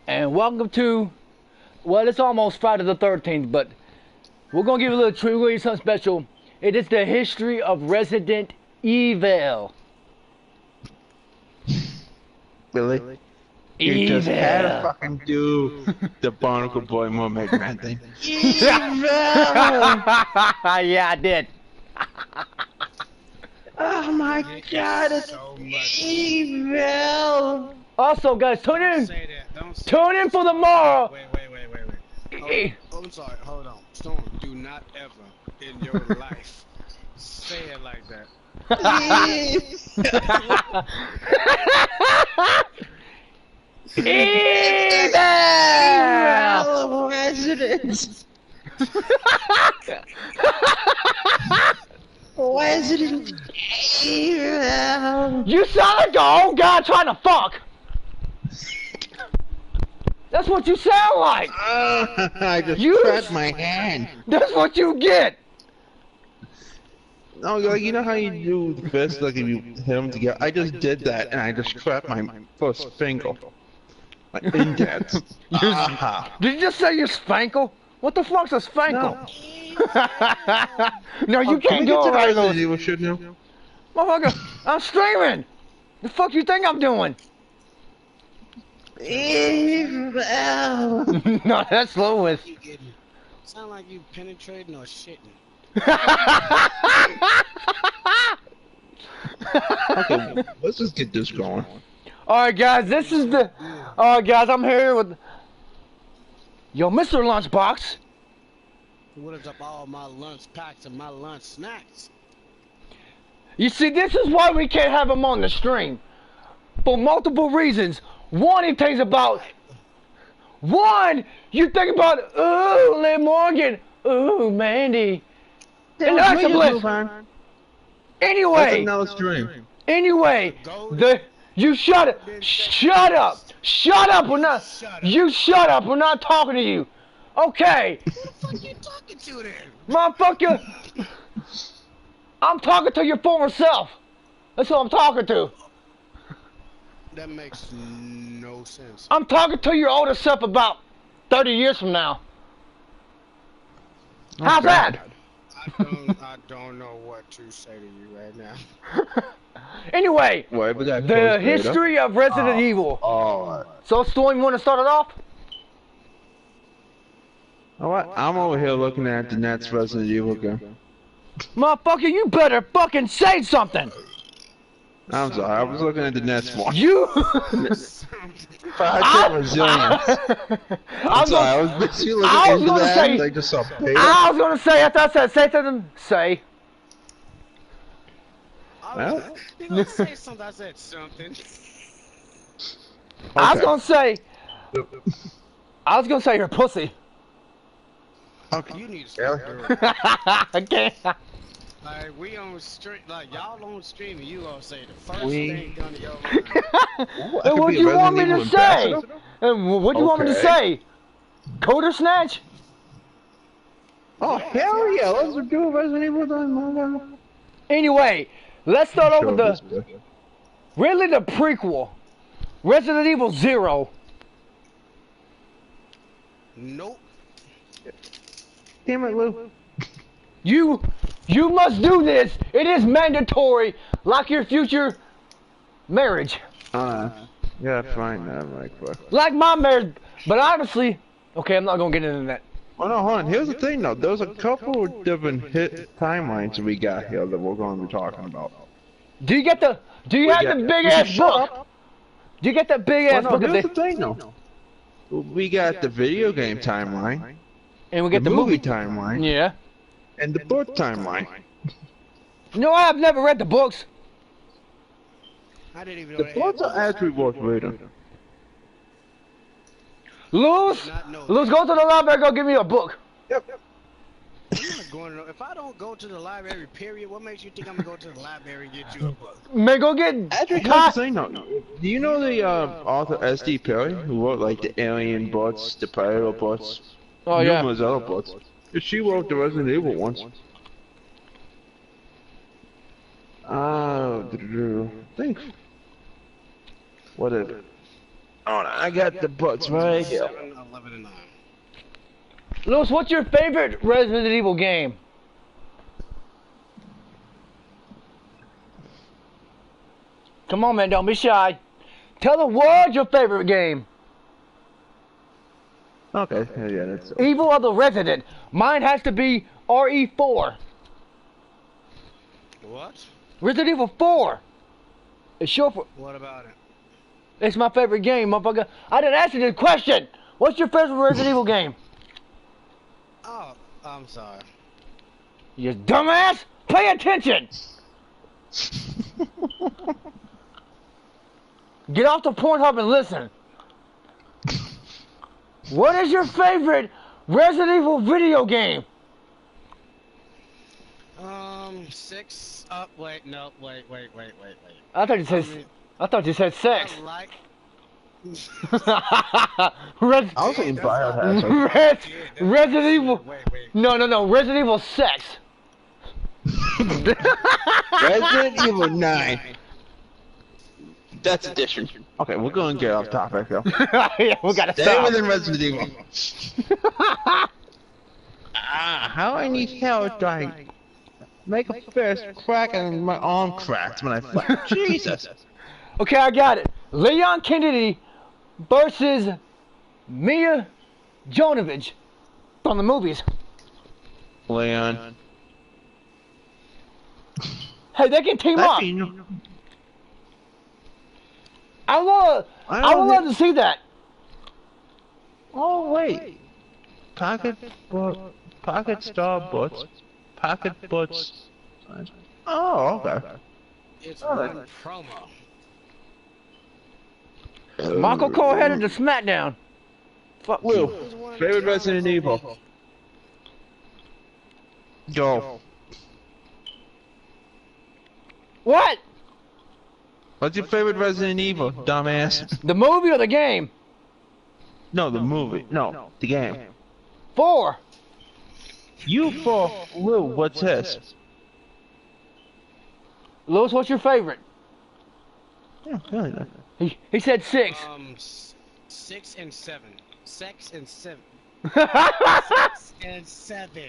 And welcome to, well, it's almost Friday the 13th, but we're going to give you a little treat. We're going to do something special. It is the history of Resident Evil. Really? You just had to Evil. fucking do the Barnacle Boy Mermaid Man thing. Evil! Yeah, I did. Oh my god, it's So much. evil! Also, guys, Don't say that. Don't say tune in for tomorrow. Wait. I'm sorry. Hold on. Storm, do not ever in your life say it like that. Evil! Residents! Resident Evil! You sound like the old guy trying to fuck. That's what you sound like. I just You- grabbed my hand. That's what you get. No, like, you know how you do the fist, like if you hit them together? I just did that, and I just grabbed my first finger. My index. Ah. Did you just say your spankle? What the fuck's a spankle? No, you Can we can't get go to the right Resident those. Evil shit now? Motherfucker, I'm streaming. The fuck you think I'm doing? Evil! No, that's Lewis. You getting? Sound like you penetrating or shitting. Okay, let's just get this going. Alright guys, this is the... Alright guys, I'm here with... Yo, Mr. Lunchbox. What is up all my lunch packs and my lunch snacks? You see, this is why we can't have him on the stream. For multiple reasons. One, he thinks about... One, you think about... Ooh, Liv Morgan. Ooh, Mandy. And that's a bliss. That's Anyway, another stream. anyway, you shut up. Shut up. Shut up. We're not... Shut up. You shut up. We're not talking to you. Okay. Who the fuck you talking to then? Motherfucker, I'm talking to your former self. That's who I'm talking to. That makes no sense. I'm talking to your older self about 30 years from now. How's that? I don't know what to say to you right now. Anyway, Whatever that the goes, history of Resident Evil. Oh. So, Storm, you want to start it off? Alright, I'm over here looking at the next Resident Evil game. Motherfucker, you better fucking say something. I'm sorry, I was looking at the next one. You... Project Resilience. I'm sorry, I was busy looking I was into gonna that. say- and I just saw beta. I was gonna say, after I said say something, say. Well. You gonna say something? I said something. I was Okay. gonna say... I was gonna say you're a pussy. Okay. You need to Yeah. start. Okay. Like we on stream, like y'all on stream, and you gonna say the first We- thing done to your mind. Ooh, I And could what be do a you want me Resident to Evil say? ambassador? And what do you want me to Okay. say? Coder snatch? Oh, hell yeah, let's do a Resident Evil done. Anyway, let's start over with the really the prequel, Resident Evil 0. Nope. Damn it, Lou. You must do this. It is mandatory, like your future marriage, Yeah, fine, I'm like, fuck. like my marriage. But honestly, okay, I'm not gonna get into that. Oh no, hold on, here's the thing though, there's a couple of different hit timelines we got here that we're going to be talking about. Do you get the? Do you have the big ass book? Do you get that big Well, ass no, book? here's the thing though. We got the video game timeline, And we the get the movie movie. timeline, Yeah. and the book timeline. No, I have never read the books. I didn't even know The they books had are actually worth reading. Luz, Not know Luz, go to the library. Go give me a book. I'm not going to, if I don't go to the library, period, what makes you think I'm gonna go to the library and get you a book? Man, go get. Actually, here's the thing though. Do you know the author S.D. Perry, who wrote like the Alien books, the Predator books, Oh yeah. numerous other books? She wrote the Resident Evil ones. Think. What is it? Hold on, I got the books right here. 7, 11, and 9. Lewis, what's your favorite Resident Evil game? Come on, man, don't be shy. Tell the world your favorite game. Okay, yeah, that's Evil or the Resident. Mine has to be RE4. What? Resident Evil 4. It's short for... What about it? It's my favorite game, motherfucker. I didn't ask you the question. What's your favorite Resident Evil game? Oh, I'm sorry. You dumbass! Pay attention! Get off the Pornhub and listen. What is your favorite Resident Evil video game? 6. Up. Wait. No. Wait. I thought you said. I thought you said sex. I like. Res, I was thinking Biohazard. Resident Evil. Wait. No. Resident Evil 6. Resident Evil 9. That's addition. Okay, we're going to get off topic, though. Yeah, we gotta Stay stop. within Resident Evil. How I need help, I make a fist crack and my arm cracks when I fight. Jesus. Okay, I got it. Leon Kennedy versus Mia Jovovich from the movies. Leon. Hey, they can team up. I would love to see that. Oh wait. Pocket Star Butts. Pocket Butts. Oh, okay. It's one promo. Michael Cole headed to SmackDown. Fuck you. Lou, favorite Resident Evil. Go. What? What's your favorite Resident Evil, dumbass? The movie or the game? No, the movie. No, the game. 4. You for Lou, what's his? Lewis, what's your favorite? Yeah, really nice. He said 6. 6 and 7. 6 and 7. 6 and 7.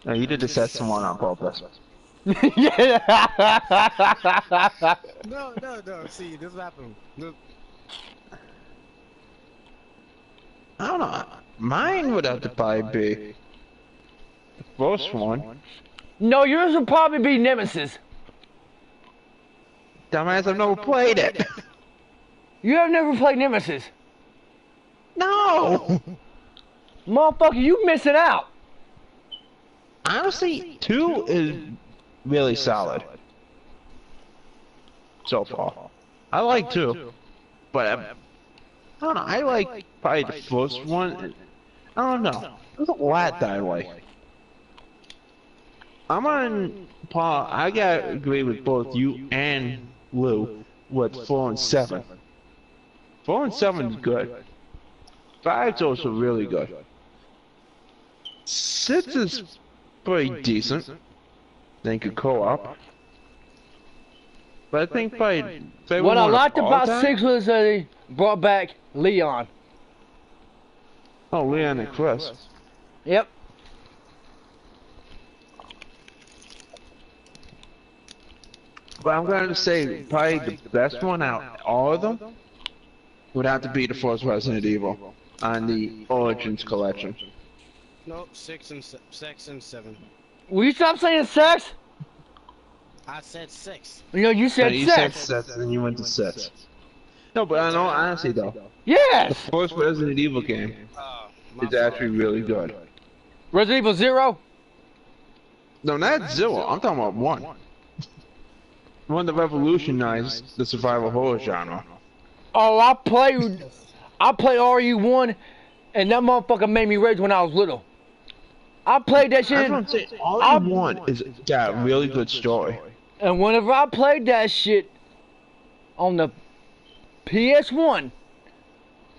No, you did the set someone on purpose. Yeah. No. See, this happened. Look. I don't know. Mine would have to probably be the first one. No, yours would probably be Nemesis. Dumbass, I've never played it. You have never played Nemesis. No. Motherfucker, you missing out. Honestly, 2 is really solid. So far. I like 2. But I don't know, I like probably the first one. I don't know. There's a lot that I like. I'm on Paul. I gotta agree with both you and Lou with 4 and 7. 4 and 7 is good. 5's also really good. 6 is pretty decent. Then could co-op. But I think probably favorite What I one of liked all about time? 6 was they brought back Leon. Oh, Leon and Chris. Yep. But I'm going to say probably the best one out of all of them would have to be the first Resident Evil on the Origins collection. No, 6 and 7. Will you stop saying sex? I said 6. You know, you said You sex. said 6 and you went to 6. No, but I know honestly though, Yes. first Resident Evil game My is actually really good. Resident Evil 0? No, not 0. I'm talking about 1. One that revolutionized the survival horror genre. Oh, I played RE1, and that motherfucker made me rage when I was little. I played that shit, I don't say all you want is got a really good story. and whenever I played that shit on the PS1,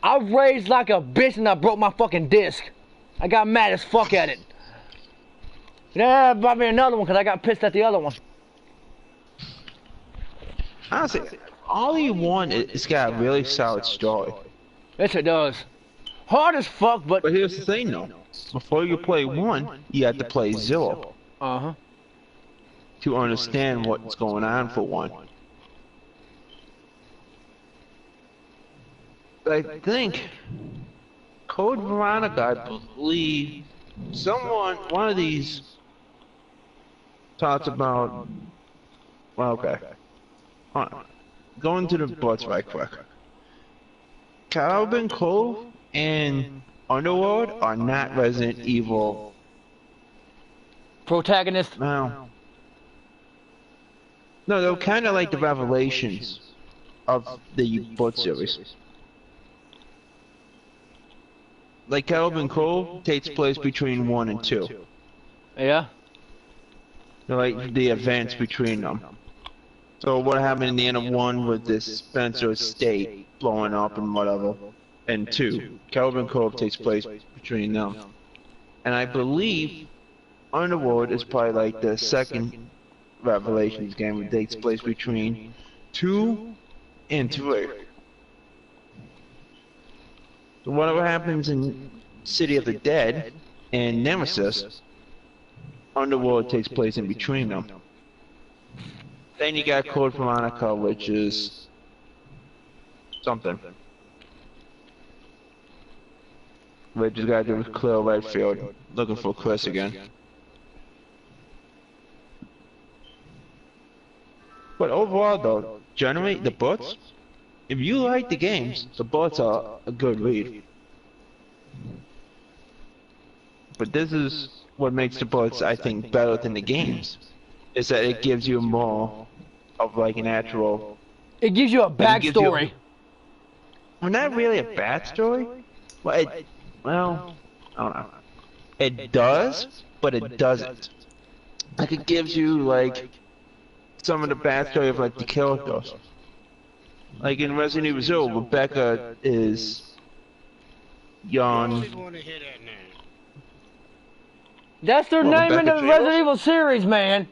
I raged like a bitch and I broke my fucking disc. I got mad as fuck at it. Yeah, bought me another one because I got pissed at the other one. Honestly, Ollie 1 it's got a really solid story. Yes, it does. Hard as fuck, but But here's the thing though. Before you play 1, you have to play 0 uh-huh. to understand what's going on for 1. I think Code Veronica, I believe, one of these talks about, well, okay. Hold on. Going to the books right quick. Caliban Cove and Underworld are not Resident Evil. Protagonist. No. No, they're kind of like the Revelations of the book series. Like Caliban Cove takes place between 1 and 2. Yeah. They're like the events between them. So what happened in the end of 1 with this Spencer estate blowing up and whatever, and 2, Caliban Cove takes place between them. And I believe Underworld is probably like the second Revelations game that takes place between 2 and 3. So whatever happens in City of the Dead and Nemesis, Underworld takes place in between them. Then you got Code Veronica, which is something. We just gotta do with Claire Redfield, looking for Chris again. But overall though, generally the books, if you like the games, the books are a good read. But this is what makes the books, I think, better than the games, is that it gives you more of like an actual... It gives you a backstory. Well, not really a backstory. Well, I don't know. It does, but it doesn't. Like it gives you like some of the backstory of like the characters. Like in Resident Evil 0, Rebecca is young. That's their name in the Resident Evil series, man.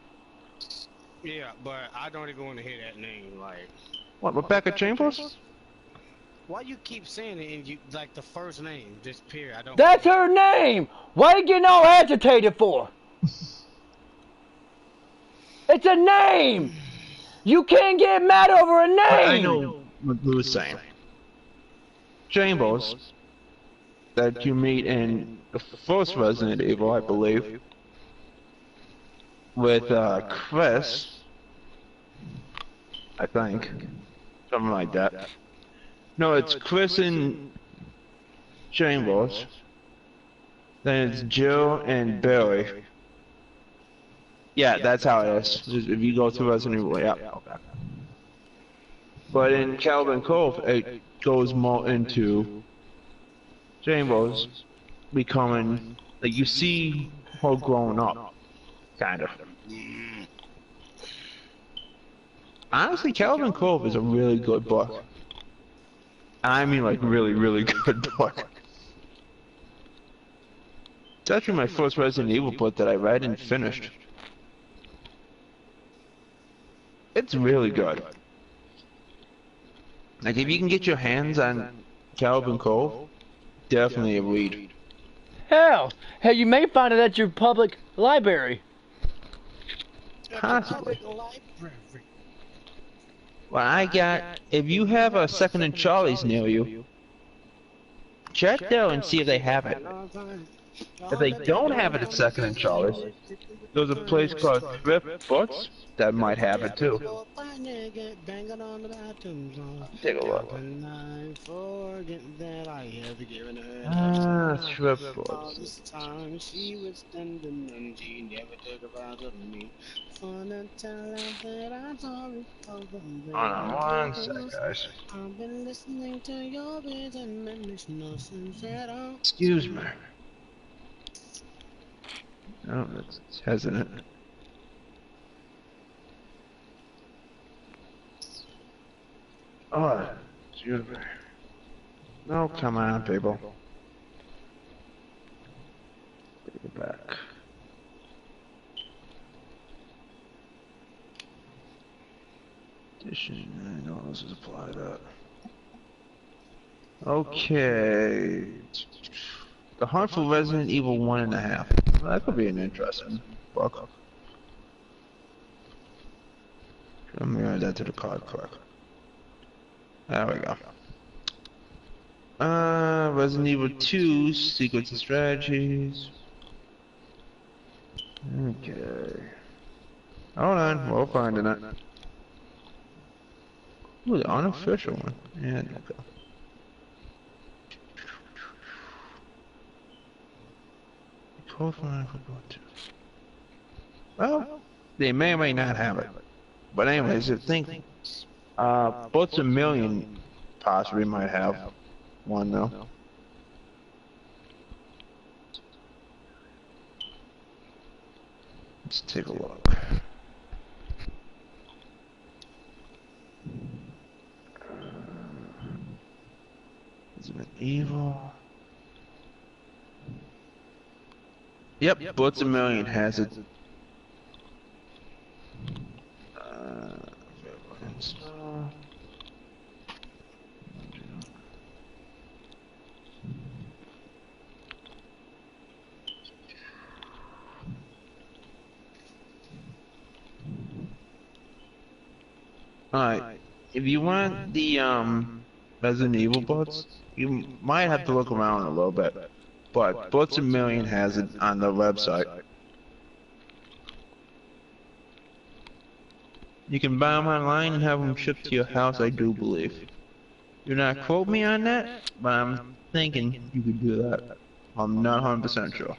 Yeah, but I don't even want to hear that name. Like, What, Rebecca Chambers? why you keep saying it in you like the first name? Just period. I don't. That's her name. Why you getting all agitated for? It's a name. You can't get mad over a name. I know what Lou was saying. Chambers, that you meet in the first Resident Evil, I believe, with Chris, I think, something like that. No, it's Chris and Chambers. Then it's Jill and Barry. Yeah, that's how it is. If you go through Resident Evil, yeah. Okay. But in Caliban Cove, it goes more into Chambers becoming, like, you see her growing up, kind of. Honestly, Caliban Cove is a really good book. I mean, like, really, really good book. It's actually my first Resident Evil book that I read and finished. It's really good. Like, if you can get your hands on Caliban Cove, definitely a read. Hell, you may find it at your public library. Possibly. Well, if you have a Second and Charlie's near you, check there and see if they have it. If they don't have it at Second and Charlie's, there's a place called Thrift Books that might have it too. Take a look. Thrift Books. Hold on one sec, guys. Excuse me. Oh, that's hesitant. Oh, excuse me. No, come on, people. Take it back. Take I know this is apply that. Okay. The Hunt for Resident Evil 1.5. That could be an interesting book. Let me add that to the card quick. There we go. Resident Evil 2, Secrets and Strategies. Okay. Hold on, we'll find it. Ooh, the unofficial one. Yeah, okay. Code for two. Well, they may or may not have it. But anyways, I think Butts a Million possibly might have one though. Let's take a look. Resident Evil. Yep, Butts a Million has it. Alright, if you want the Resident Evil books, you might have to look around a little bit. But Butts a Million has it on their website. You can buy them online and have them shipped to your house, I do believe. Do not quote me on that, but I'm thinking you could do that. I'm not 100% sure.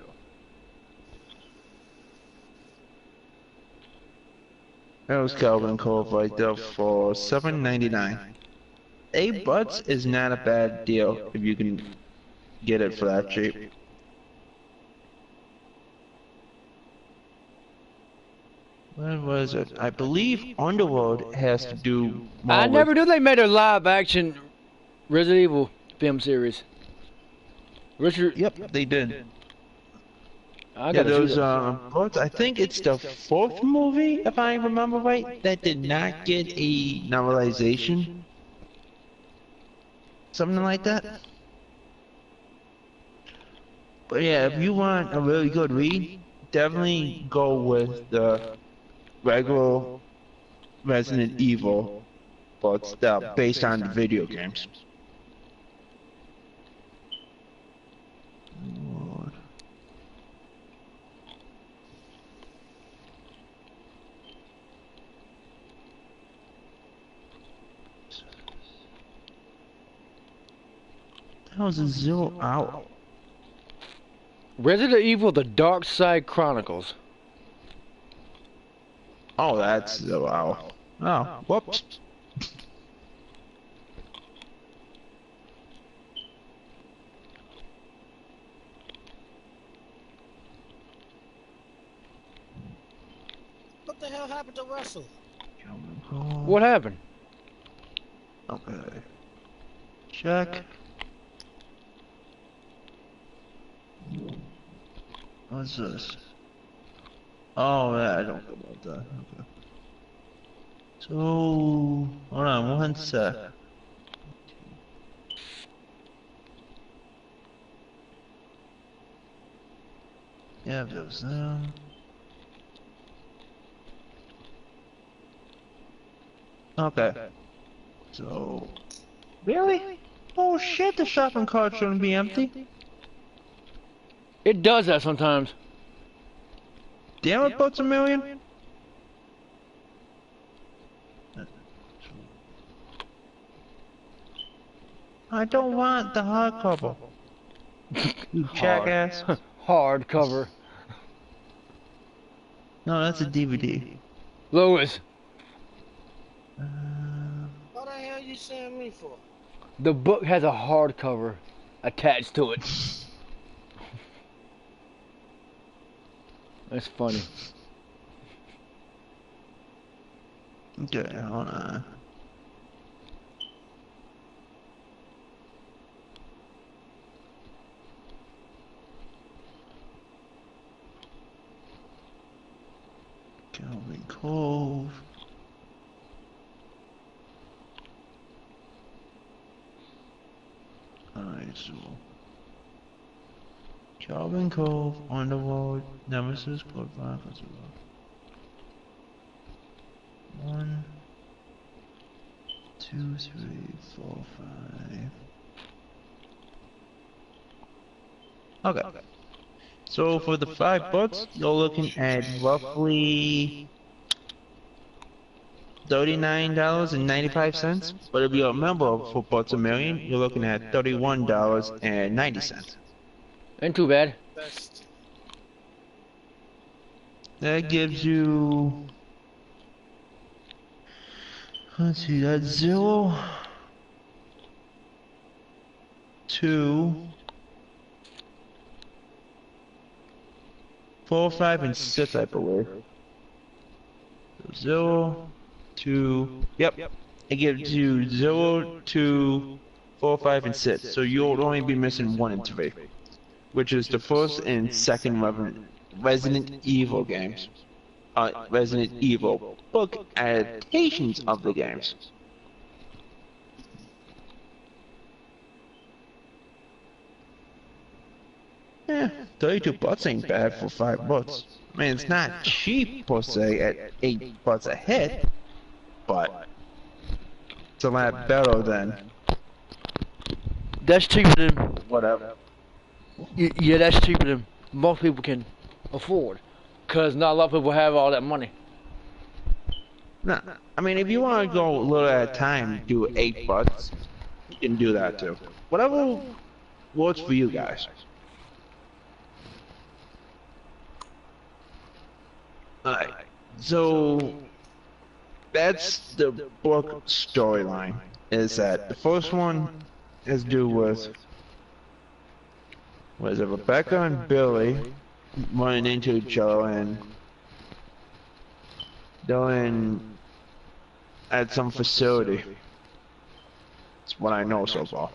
That was Calvin Cove right there for $7.99. Butts is not a bad deal if you can get it for that cheap. What was it? I believe Underworld has to do more I never with... knew they made a live action Resident Evil film series. Richard. Yep, they did. I Yeah, gotta see those that. books, I think it's the fourth movie, if I remember right, that did not get a novelization. Something like that. But yeah, if you want a really good read, definitely go with the regular Resident Evil books that are based on the video games. Lord. That was a 0 out. Resident Evil: The Dark Side Chronicles. Oh, that's 0 out. Oh, whoops. What the hell happened to Russell? What happened? Okay. Check. What's this? Oh, yeah, I don't know about that. Okay. So, hold on one sec. Yeah, there's them. Okay. So, really? Oh shit, the shopping cart shouldn't be empty. It does that sometimes. Damn it, Butts a Million. I don't want the hardcover. You jackass. Hardcover. No, that's a DVD. Lois, What the hell you saying me for? the book has a hardcover attached to it. That's funny. Okay, hold on. Calvin Cove. Zoo. Calvin Cove, Underworld, Nemesis, Code 5, 1, 2, 3, 4, 5. Okay. So for the 5 books, you're looking at roughly $39.95. But if you're a member for Butts a Million, you're looking at $31.90. Ain't too bad. That's That gives you, let's see, that's 0, 2, 4, 5, and 6, I believe. 0, 2, yep. It gives you 0, 2, 4, 5, and 6. So you'll only be missing 1 and 3, which is the first and second Resident Evil games. Resident Evil book adaptations of the games. Yeah, 32 bucks ain't bad for 5 bucks. I mean, it's not cheap per se at 8 bucks a hit, but it's a lot better than That's cheaper than. whatever. Yeah, that's cheaper than most people can afford. Cause not a lot of people have all that money. Nah, I mean, if you want to go a little at a time, do 8 bucks, you can do that too. Whatever works for you guys. Alright, so that's the book storyline. Is that the first one has to do with, was it Rebecca and Billy running into each other and doing at some facility. That's what I know so far.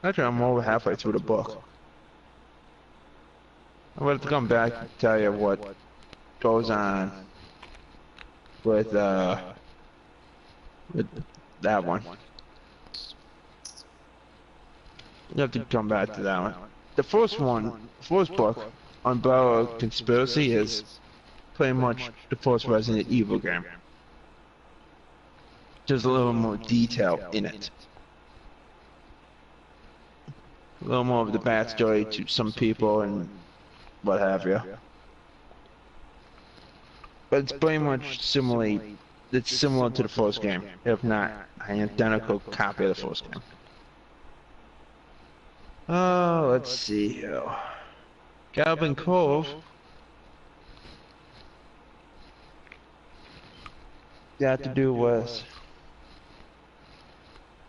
Actually, I'm over halfway through the book. I'm going to come back and tell you what goes on with that one. You have to come back to that one. The first book, Umbrella Conspiracy, is pretty much the first Resident Evil game. There's a little more detail in it. A little more of the backstory to some people and what have you. But it's pretty much similar to the first game, if not an identical copy of the first game. Oh, let's see here. Calvin Cove. Got to do with.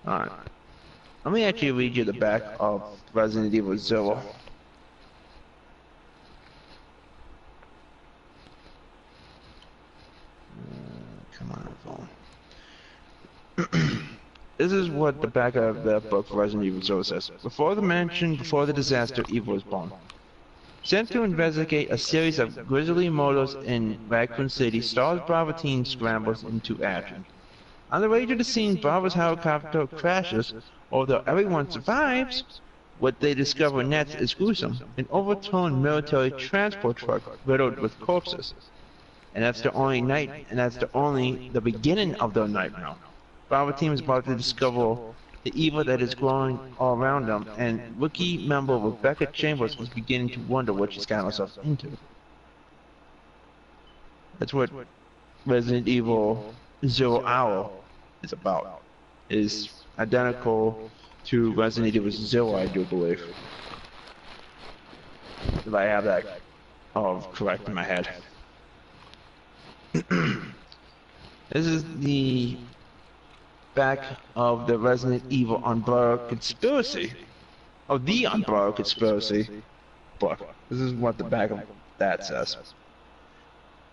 Alright. Let me actually read you the back of Resident Evil 0. Come on, phone. This is what the back of the book Resident Evil 0 says. Before the disaster, evil was born. Sent to investigate a series of grisly murders in Raccoon City, Stars Bravo team scrambles into action. On the way to the scene, Bravo's helicopter crashes, although everyone survives. What they discover next is gruesome, an overturned military transport truck riddled with corpses. And that's the beginning of their nightmare. Bravo team is about to discover the evil that is growing all around them, and rookie member Rebecca Chambers is beginning to wonder what she's gotten herself into. That's what Resident Evil 0 Hour is about. It is identical to Resident Evil 0, I do believe. If I have that correct in my head. This is the back of the Resident Evil Umbrella Conspiracy, of the Umbrella Conspiracy book. This is what the back of that says.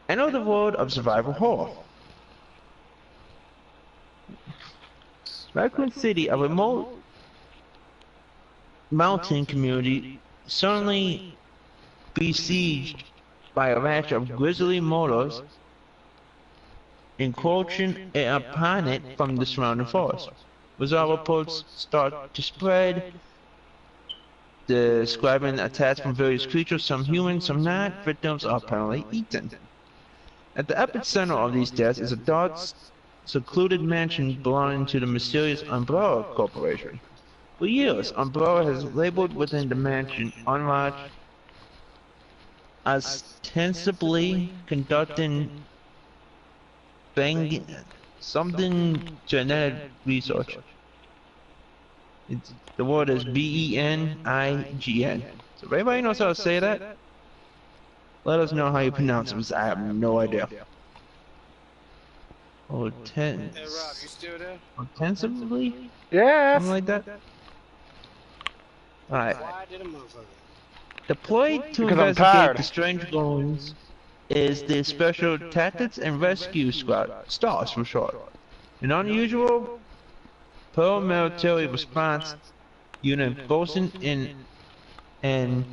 Enter the world of survival horror. Raccoon City, a remote mountain community, suddenly besieged by a rash of grisly murders encroaching upon it from the surrounding forest. bizarre reports start to spread, describing attacks from various creatures, some human, some not. Victims are apparently eaten. At the epicenter of these deaths is a dark, secluded mansion belonging to the mysterious Umbrella Corporation. For years, Umbrella has labeled within the mansion unlatched, ostensibly conducting something genetic research. The word is B-E-N-I-G-N. So if anybody knows how to say that, let us know how you pronounce it, because I have no idea. Hey Rob, you still there? Ostensibly? Yes. Something like that? Alright. Why did a motherfucker? Deployed to Because I'm investigate tired. the strange goings is the Special Tactics and Rescue Squad, STARS for short. An unusual paramilitary response unit boasting in an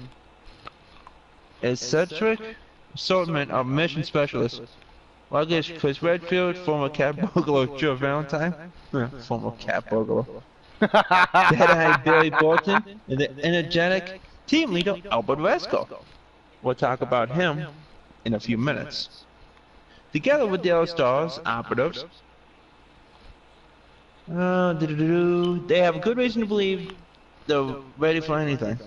eccentric assortment of mission specialists. Luggage Chris Redfield, former cat burglar Joe Valentine, former cat burglar, Deadeye Billy Bolton, and the energetic team leader Albert Resco. We'll talk about him in a few minutes. Together with the other STARS operatives, they have a good reason to believe they're ready for anything.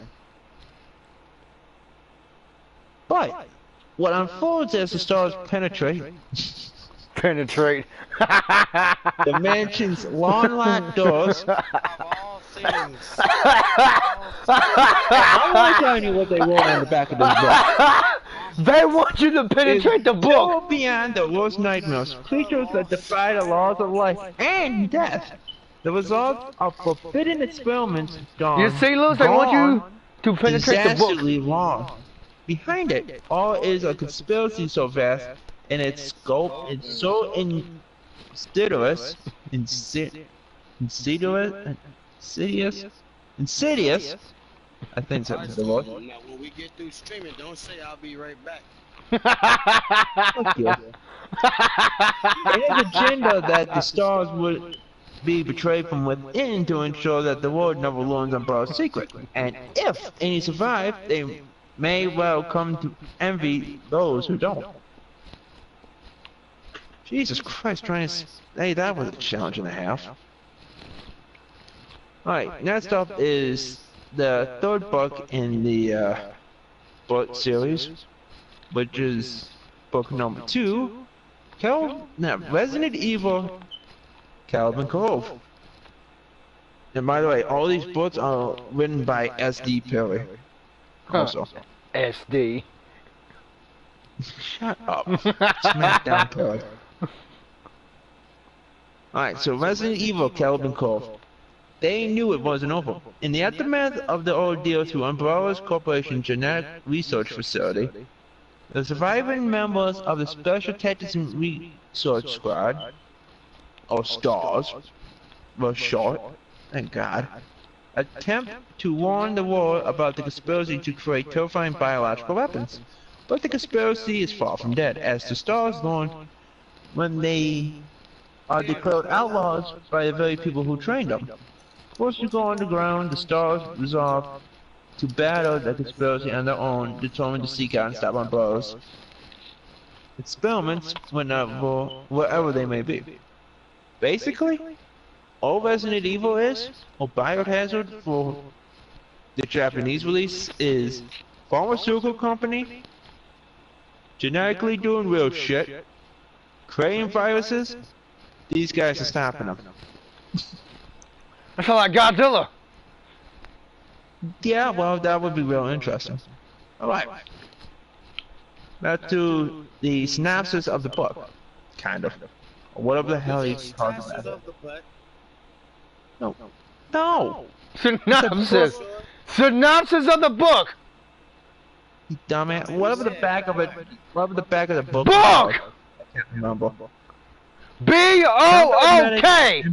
But what unfolds as the STARS penetrate Penetrate. the mansion's long-locked doors. Of all things. I'm not telling you what they wrote on the back of this book. They want you to penetrate the book. Go beyond the worst nightmares, creatures that defy the laws of life and death. The result of forbidden experiments gone. You see, Lewis, they want you to penetrate the book. disastrously wrong. Behind it all is a conspiracy so vast, and its scope is so insidious, I think that's the word. Now, when we get through streaming, don't say I'll be right back. Fuck you. It is agenda that the STARS would be betrayed from within to ensure that the world never learns Umbrella's secret. And if any survive, they may well come to envy those who don't. Jesus Christ, hey, that was a challenge and a half. Alright, next up is the third book in the book series, which is book number 2, Resident Evil Calvin Cove. And by the way, all these books are written by S.D. Perry. Also. SD. Shut up. Smackdown Perry. Alright, so Resident Evil Calvin Cove. They knew it wasn't over. In the aftermath of the ordeal through Umbrella's Corporation Genetic Research Facility, the surviving members of the Special Tactics and Research Squad, or STARS, were short, thank God, attempt to warn the world about the conspiracy to create terrifying biological weapons. But the conspiracy is far from dead, as the STARS learn when they are declared outlaws by the very people who trained them. Forced to go underground, the STARS resolve to battle the conspiracy on their own, determined to seek out and stop Umbrella's experiments wherever they may be. Basically, all Resident Evil is, or Biohazard for the Japanese release, is pharmaceutical company genetically doing real shit, creating viruses. These guys are stopping them. That sounds like Godzilla. Yeah, well, that would be real interesting. Alright. Back to the synopsis of the book. Kind of. Or whatever the hell he's talking about. No. No! Synopsis. Synopsis of the book. You dumbass. Whatever the back of it. Whatever the back of the book. Book! I can't remember. B-O-O-K!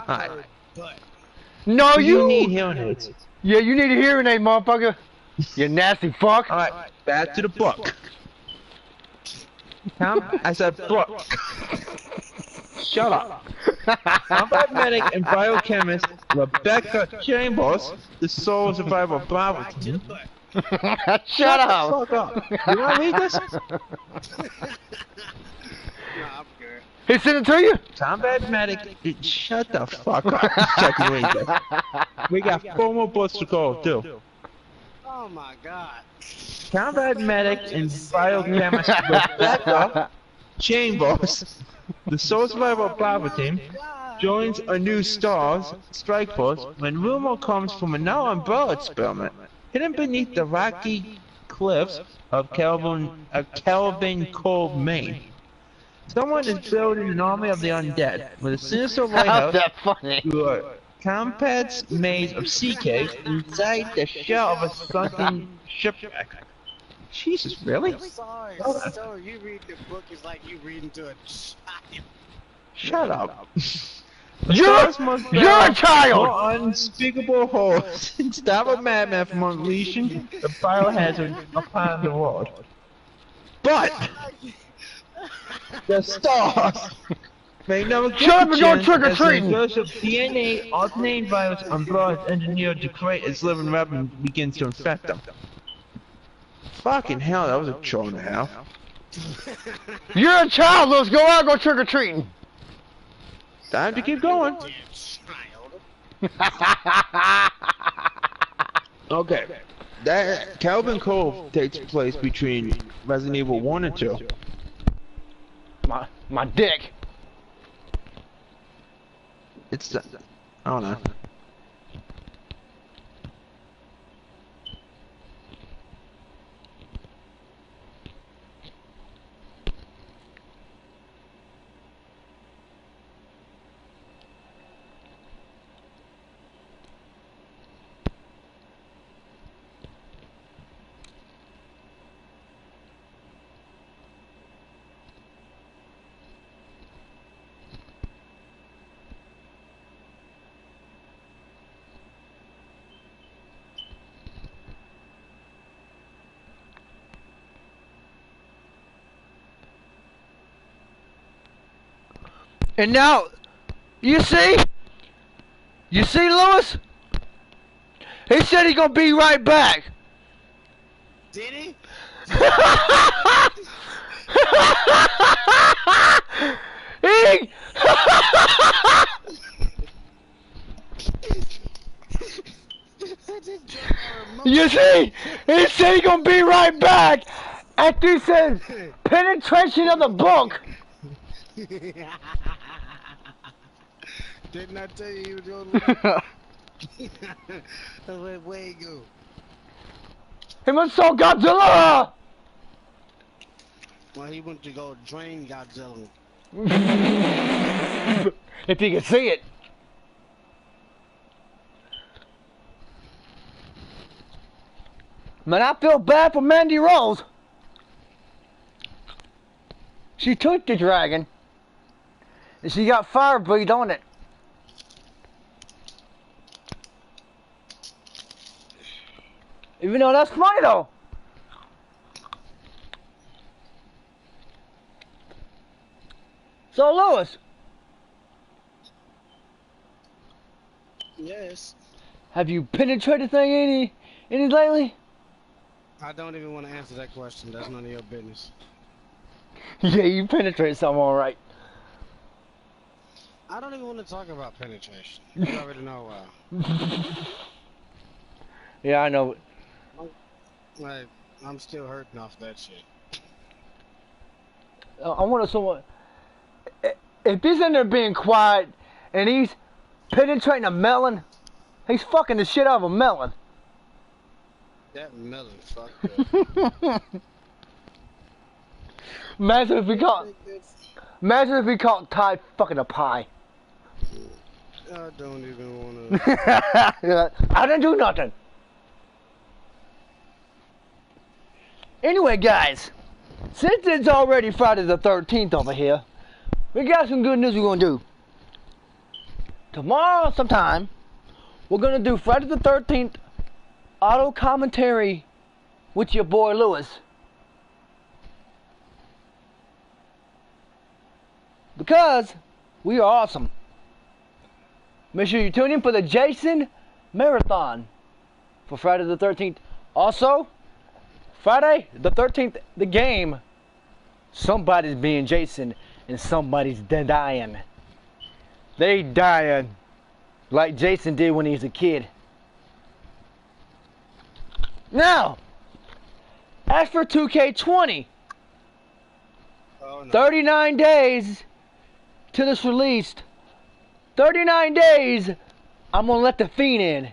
Alright. No, You need you... hearing aids. Yeah, you need a hearing aid, motherfucker. You nasty fuck. Alright, back to the book. Tom, I said book. Shut up. Combat medic and biochemist Rebecca Chambers, the sole survivor of Bravo team. Shut up. Fuck up. You wanna read this? Nah, I'm good. He sent it to you? Combat medic. Shut the fuck up. Check and read this. We got 4 more books to go, too. Oh my god. Combat medic and biochemist Rebecca Chambers, the sole survivor of Bravo team, joins a new STARS strike force when rumor comes from an now umbrella experiment hidden beneath the rocky cliffs of Calvin Cove, Maine. Someone is building an army of the undead with a sinister How's lighthouse that funny? through a compact maze of sea caves inside the shell of a sunken shipwreck. Jesus, really? Sorry, so you read the book is like you reading to a child. Shut up. You're a child! More unspeakable horrors and stop a madman from unleashing the biohazard upon the world. But the stars may never get Shut up a and go chance trick-or-treating! as the DNA alternating virus umbrella is engineered to create its living weapon begins to infect them. Fucking hell, that was a chore and a half. You're a child, let's go out and go trick-or-treating. Time to keep going. Damn child. Okay. That Calvin Cove takes place between Resident Evil 1 and 2. My dick. It's I don't know. And now, you see, Lewis? He said he's gonna be right back. Did he? He... You see, he said he's gonna be right back. After he said penetration of the book. Didn't I tell you he was going to where you go? He must saw Godzilla. Well, he went to go drain Godzilla. If you can see it. Man, I feel bad for Mandy Rose. She took the dragon, and she got fire breathed on it. Even though that's funny though. So Lewis, Yes. have you penetrated thing any lately? I don't even want to answer that question. That's none of your business. Yeah, you penetrated something all right. I don't even want to talk about penetration. You already know Yeah, I know. like, I'm still hurting off that shit. I wonder someone. If he's in there being quiet and he's penetrating a melon, he's fucking the shit out of a melon. That melon fucked up. Imagine if we caught Ty fucking a pie. I don't even want to. I didn't do nothing. Anyway, guys, since it's already Friday the 13th over here, we got some good news we're gonna do. Tomorrow sometime, we're gonna do Friday the 13th auto commentary with your boy Lewis. Because We are awesome. Make sure you tune in for the Jason Marathon for Friday the 13th. Also, Friday the 13th, the game. Somebody's being Jason and somebody's dying. They dying like Jason did when he was a kid. Now, as for 2K20, Oh, no. 39 days till it's released. 39 days, I'm gonna let the Fiend in.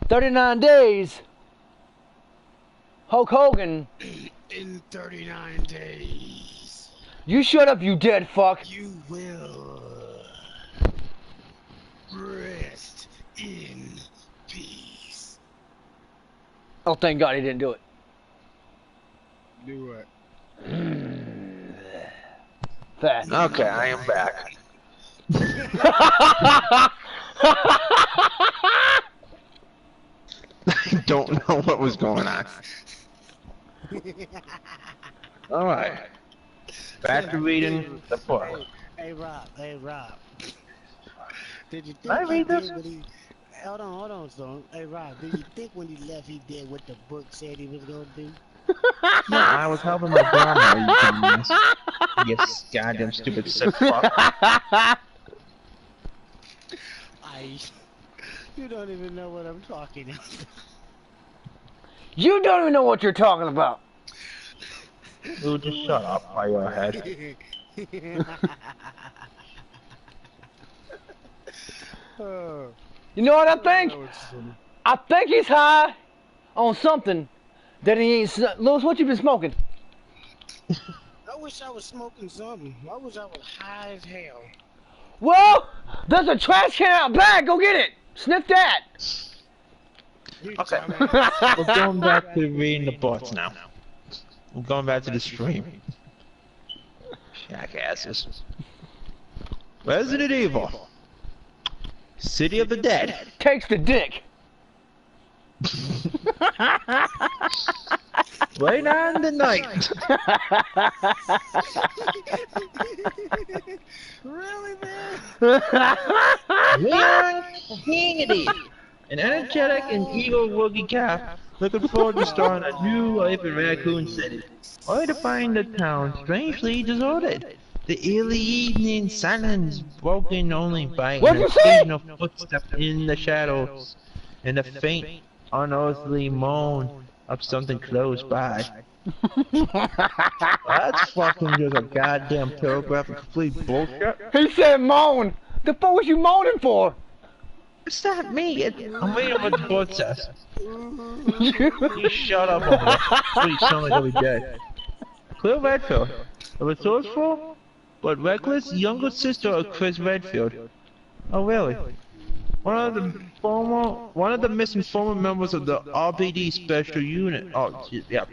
39 days, Hulk Hogan. In 39 days, You shut up, you dead fuck. you will rest in peace. Oh, thank God he didn't do it. Do what? Fast. Okay, I am back. I don't know what was going on. Alright. Back to reading the book. Hey Rob, did you think I he read did this? what he... Hold on, Stone. Hey Rob, did you think when he left he did what the book said he was gonna do? No, I was helping my grandma, you dumbass. You goddamn stupid sick fuck. You don't even know what I'm talking about. You don't even know what you're talking about. Dude, just shut up by your head. Oh, You know what I think? know what's funny. I think he's high on something that he ain't. Lewis, what you been smoking? I wish I was smoking something. I wish I was high as hell. Well, there's a trash can out back. Go get it. Sniff that. You Okay. dumbass. We're going back to reading the books now. We're going back to the stream. Jackasses. Resident Evil. City of the Dead. Takes the dick. Right on the night. Really, man? Leon Hannity. An energetic and eager rookie calf looking forward to starting a new life in Raccoon City, only to find the town strangely deserted. The eerie evening silence broken only by What'd an you say? occasional footstep in the shadows and the faint, unearthly moan of something close by. That's fucking just a goddamn paragraph of complete bullshit. He said moan. The fuck was you moaning for? It's not me. I'm reading what the book says. You You shut up over there. That's what you sound like every day. Claire Redfield, a resourceful but reckless younger sister of Chris Redfield. Oh really? One of the missing former members of the RPD Special Unit. Oh yeah.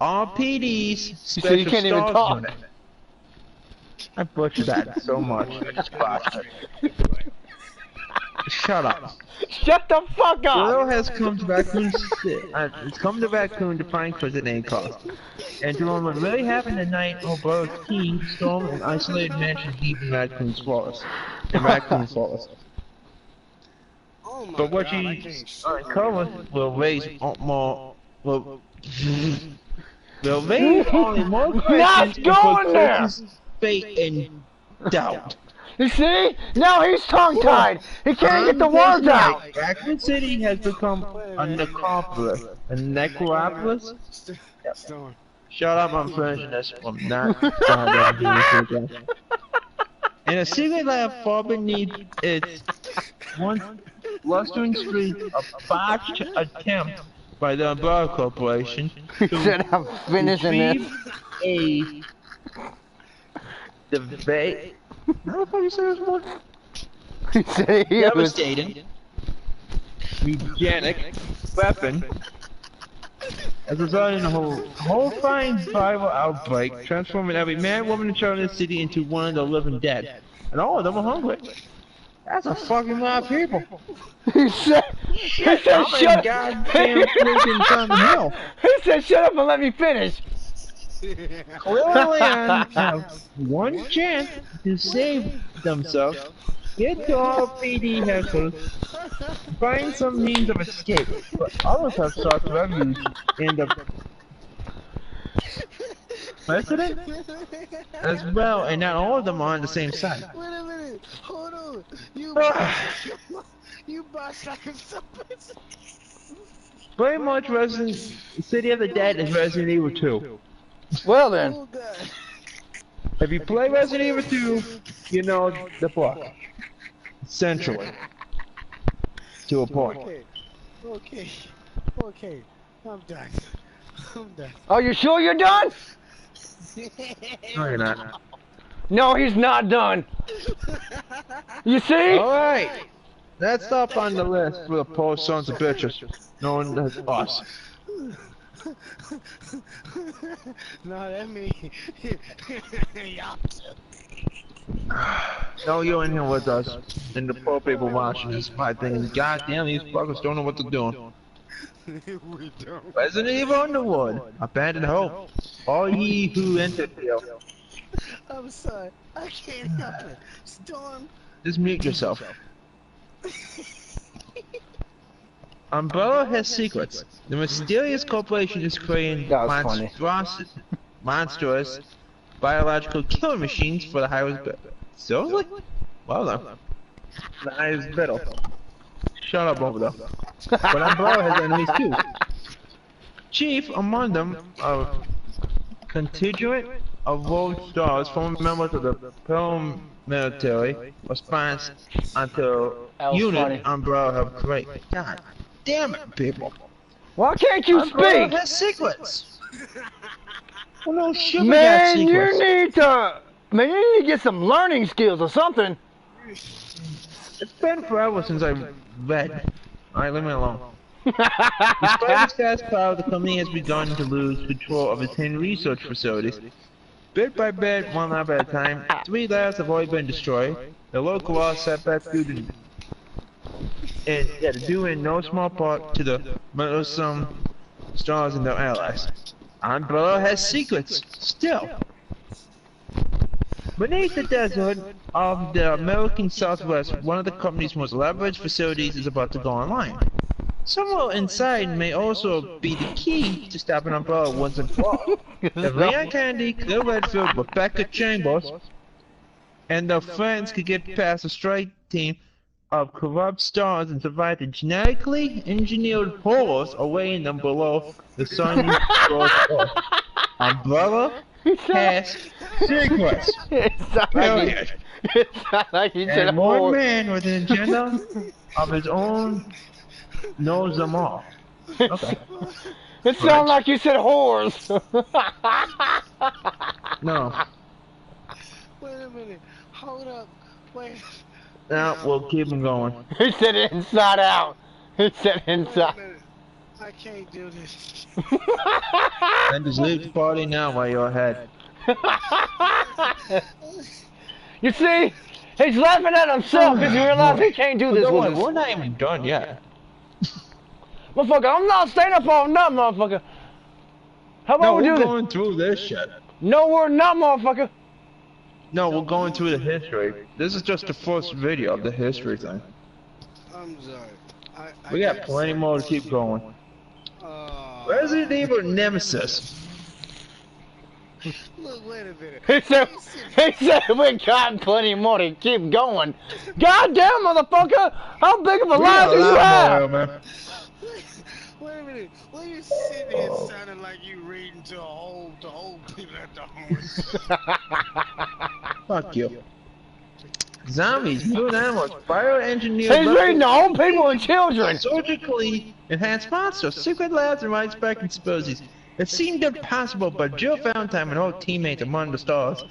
RPD's said you Special can't even Stars talk. Unit. I butchered that so much. I just botched it. Shut up. shut the fuck Will up. has come to Raccoon it's come to Raccoon to find Chris at any cost. And to learn what really happened that night, her brother's team stormed an isolated mansion deep in Raccoon's forest. Oh my But what God, I she can't uncovers will raise more will raise only more questions and going put there. Chris's fate in doubt. You see? Now he's tongue-tied. He can't get the words out. Raccoon City has become a necropolis. A necropolis? Stone. Shut up, I'm finishing this. I'm not goddamn doing this again. In a secret lab far beneath its one blustering street, a botched attempt by the Umbrella Corporation He said I'm finishing this. retrieve how the fuck you say this one? He said he was. Devastating, eugenic weapon as a result in a horrifying viral outbreak, transforming every man, woman, and child in the city into one of the living dead. And all of them are hungry. That's a fucking lot of people. He said shut goddamn freaking Silent Hill. He said shut up and let me finish. Clearly have one chance to save themselves, get to our PD headquarters, find some means of escape, but others have sought refuge in the president as well, and not all of them are on the same side. Wait a minute, hold on. You boss like something. Pretty much Resident City of the Dead is Resident Evil 2. Well then. Oh God. If you play Resident Evil 2, you know the plot. Essentially. To a point. Okay. I'm done. Are you sure you're done? No, you're not. No, he's not done. You see? Alright. Next up on the list for the poor sons of bitches, known as us. No, that mean y'all. No, you're in here with us, and the poor people watching this by thinking, God damn, these fuckers don't know what they're doing. We don't. Resident Evil Underwood, Abandoned Hope. All ye who entered here, I'm sorry. I can't help it. Storm. just mute yourself. Umbrella has secrets. The mysterious corporation is creating That was funny. monstrous biological killer machines for the highest bid. Seriously? Well then. The highest bidder. Shut up over there. But Umbrella has enemies too. Chief among them are contingent of World Stars, former members of the paramilitary response until That was unit funny. Umbrella have created. God damn it, people. Why can't you Umbrella speak? has secrets. Well, no shit, we got Man, you secrets. need to. Man, you need to get some learning skills or something. It's been forever since I read. Alright, leave me alone. Despite its fast power, the company has begun to lose control of its hidden research facilities. Bit by bit, one lab at a time, 3 labs have already been destroyed. The local law setbacks due in no small part to the meddlesome stars and their allies. Umbrella has secrets, still. Beneath the desert of the American Southwest, one of the company's most elaborate facilities is about to go online. Somewhere inside may also be the key to stopping Umbrella once and for all. If Leon Kennedy, Claire Redfield, Rebecca Chambers, and their friends could get past a strike team of corrupt stars and survive the genetically engineered horrors awaiting them below the sunny shores of Earth. Umbrella has secrets. It Period. sounded like he said And one man with an agenda of his own knows them all. Okay. It sounded like you said whores. No. Wait a minute. Hold up. Wait. Now we'll keep him going. He said inside out. He said Wait a inside. minute. I can't do this. And just leave the party now while you're ahead. You see? He's laughing at himself because he realized he can't do this with us. We're not even done yet. Motherfucker, I'm not staying up all night, motherfucker. How about No, we do we're this? going through this shit. No, we're not, motherfucker. No, we're going through the history. This is just the first video of the history thing. I'm sorry. We got plenty more to keep going. Resident Evil Nemesis. Look, wait a minute. He said we got plenty more to keep going. Goddamn, motherfucker! How big of a life do you have? Man. Wait a minute. Why you sitting here sounding like you reading to old people at the home? Fuck you. Zombies, mutant animals, bioengineered He's reading to old people and children. surgically enhanced monsters, secret labs, and widespread conspiracies. It seemed impossible, but Jill Valentine and her teammates among the stars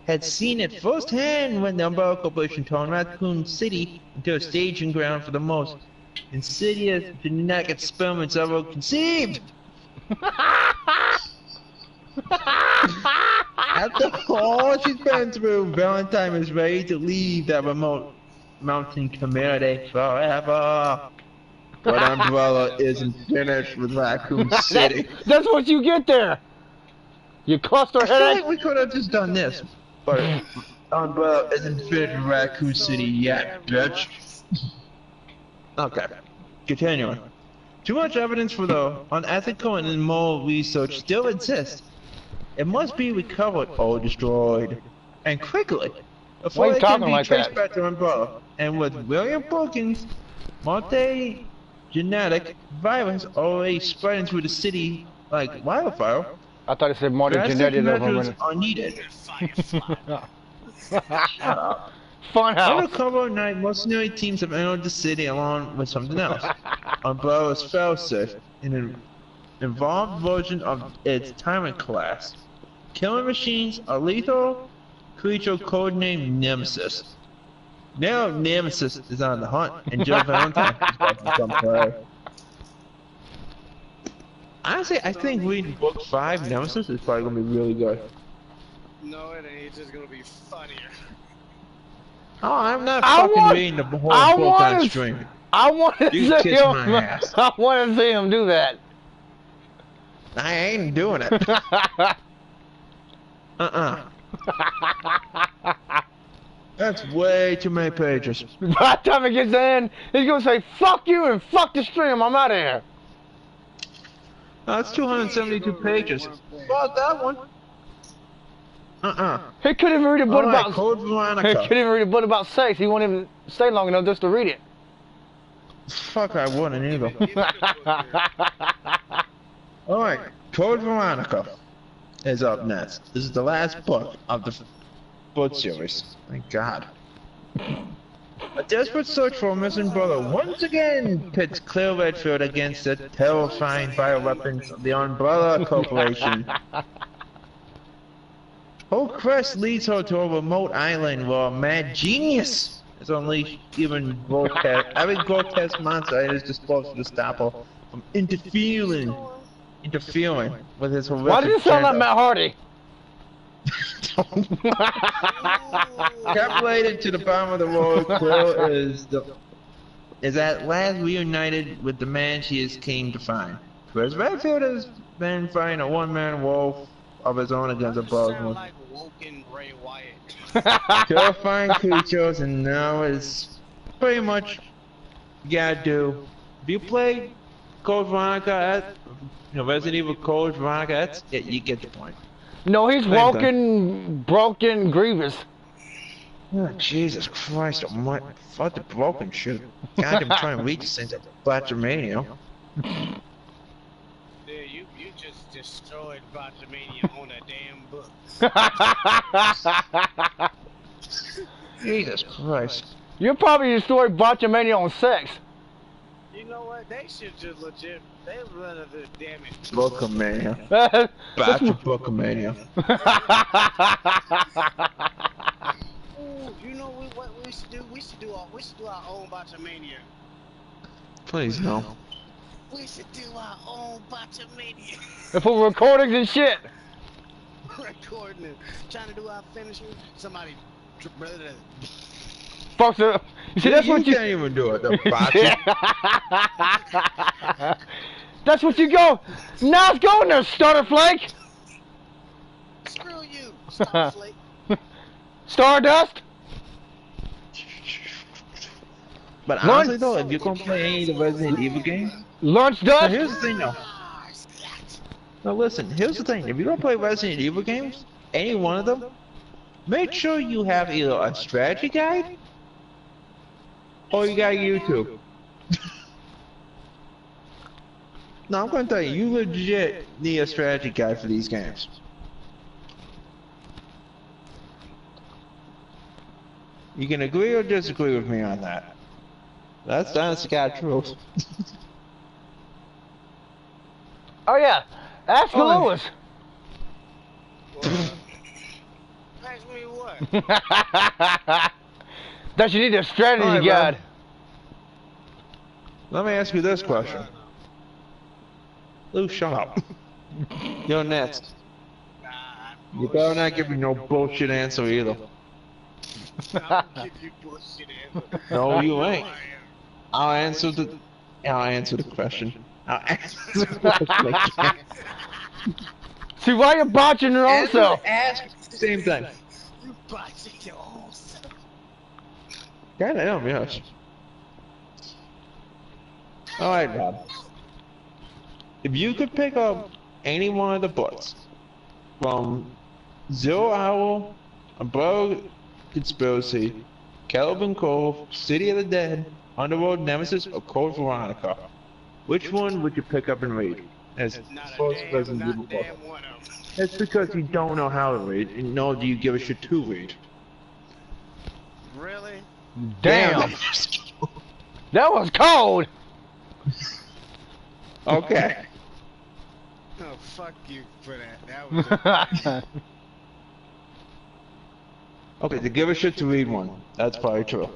had seen it firsthand when the Umbrella Corporation turned Raccoon City into a staging ground for the most insidious genetic experiments ever conceived. After all she's been through, Valentine is ready to leave that remote mountain community forever. But Umbrella isn't finished with Raccoon City. That's what you get there. You cluster I feel headache? like we could have just done this, but Umbrella isn't fit in Raccoon City yet, bitch. Okay, continuing. Too much evidence for the unethical and immoral research still exists. It must be recovered or destroyed, and quickly, Why before you it can talking be like traced that? back to Umbrella. And with William Perkins' multi-genetic virus already spreading through the city like wildfire, I thought it said more than drastic genetic of measures them. are needed. Shut up. Funhouse. Undercover night mercenary teams have entered the city along with something else. Umbrella's failsafe, an involved version of its Tyrant class. Killing machines, a lethal creature codenamed Nemesis. Now Nemesis is on the hunt, and Joe Valentine is about to become prey. Honestly, I think reading book 5, Nemesis, is probably gonna be really good. No, it ain't. It's just gonna be funnier. Oh, I'm not I fucking want- reading the whole I book on want- stream. I want to You see kiss him. my ass. I want to see him do that. I ain't doing it. That's way too many pages. By the time it gets in, he's gonna say "fuck you" and "fuck the stream." I'm out of here. That's 272 pages. Fuck that one. He couldn't even read a book Alright, about. Code He Veronica. couldn't even read a book about sex. He won't even stay long enough just to read it. Fuck, I wouldn't either. Alright, Code Veronica is up next. This is the last book of the book series. Thank God. A desperate search for a missing brother once again pits Claire Redfield against the terrifying bioweapons of the Umbrella Corporation. Her quest leads her to a remote island where a mad genius is unleashed. Every grotesque monster is disposed to stop her from interfering with his horrific Why did it sound like agenda. Matt Hardy? Captivated to the bottom of the world, Quill is at last reunited with the man she has came to find. Whereas Redfield has been fighting a one-man war of his own against a Bosman. Like woken Bray Wyatt. Terrifying creatures, and now is pretty much you gotta do. If you play Code Veronica at Resident Evil Code Veronica, you get the point. No, he's Same woken, broken, Grievous. Oh, Jesus Christ almighty. Fuck the broken shit. God, I'm trying to read this thing to Blatchermania. Yeah, you just destroyed Botchamania on a damn book. Jesus Christ. You probably destroyed Botchamania on sex. You know what? They should just legit. They run of this damn it. Bookamania. That's Back to Bookamania. Ooh, you know what we should do? We should do our own Botchamania. Please no. We should do our own Botchamania. For recordings and shit. Recording it, trying to do our finishing. Somebody. Folks, you see, that's what you. can't even do it. The botcha. That's what you go. Now it's going there, Starter Flake. Screw you, Starflake. Stardust. But honestly though, if you're gonna play any of the Resident Evil games, Lunch now dust. here's the thing though. Now listen, here's the thing. If you're gonna play Resident Evil games, any one of them, make sure you have either a strategy guide or you got YouTube. No, I'm gonna tell you, you legit need a strategy guide for these games. You can agree or disagree with me on that. That's the honest to God truth. Oh yeah, ask the Oh. Lewis. Ask me what? That you need a strategy Alright, guide. Let me ask you this question. Lou, shut up. You're next. You better not give me no bullshit answer either. I'll give you bullshit answer. No, you ain't. I'll answer the question. I'll answer the question again. See, why you botching your own self? Ask the same thing. You botching your own self. Goddamn, yes. Alright, Rob. If you could pick up any one of the books from Zero Hour, Umbrella Conspiracy, Calvin Cove, City of the Dead, Underworld Nemesis, or Code Veronica, which one would you pick up and read? As Not a close damn, as you not book. damn one of them. That's because you don't know how to read, and nor do you give a shit to read. Really? Damn. That was cold. Okay. Oh, fuck you for that. That was Okay, to give a shit to read one. That's probably true.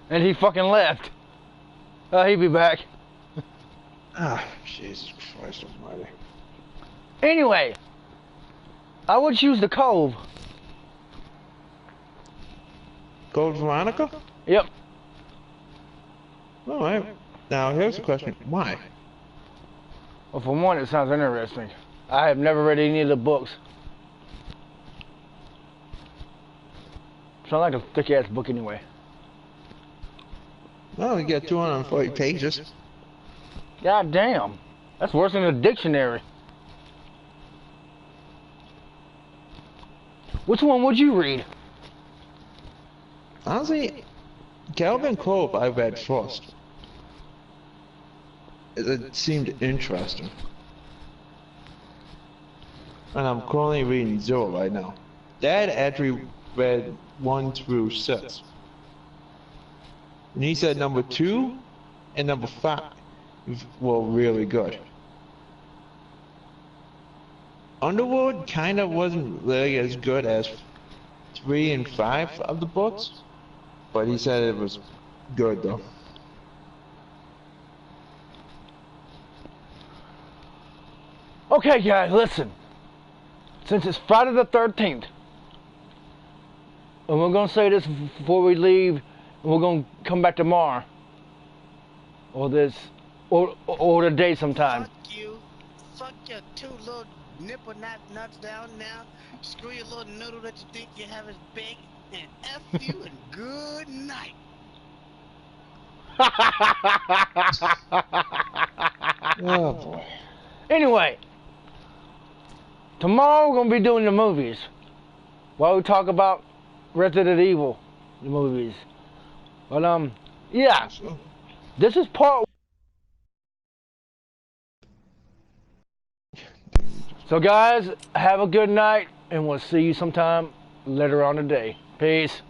And he fucking left. He'll be back. Ah, Jesus Christ almighty. Anyway, I would choose the Cove. Code Veronica? Yep. Alright. Now, here's the question. Why? Well, for one, it sounds interesting. I have never read any of the books. Sounds like a thick-ass book anyway. Well, you got 240 pages. God damn. That's worse than a dictionary. Which one would you read? Honestly, Calvin Cove I read first. It seemed interesting. And I'm currently reading Zero right now. Dad actually read 1 through 6. And he said number 2 and number 5 were really good. Underworld kind of wasn't really as good as 3 and 5 of the books, but he said it was good though. Okay, guys, listen. Since it's Friday the 13th, and we're going to say this before we leave, and we're going to come back tomorrow, or the day sometime. Fuck you. Fuck your 2 little nipple nuts down now. Screw your little noodle that you think you have is big. And F you and good night. Oh boy. Anyway, tomorrow we're going to be doing the movies. While we talk about Resident Evil, the movies. But, yeah. This is part. So, guys, have a good night, and we'll see you sometime later on today. Peace.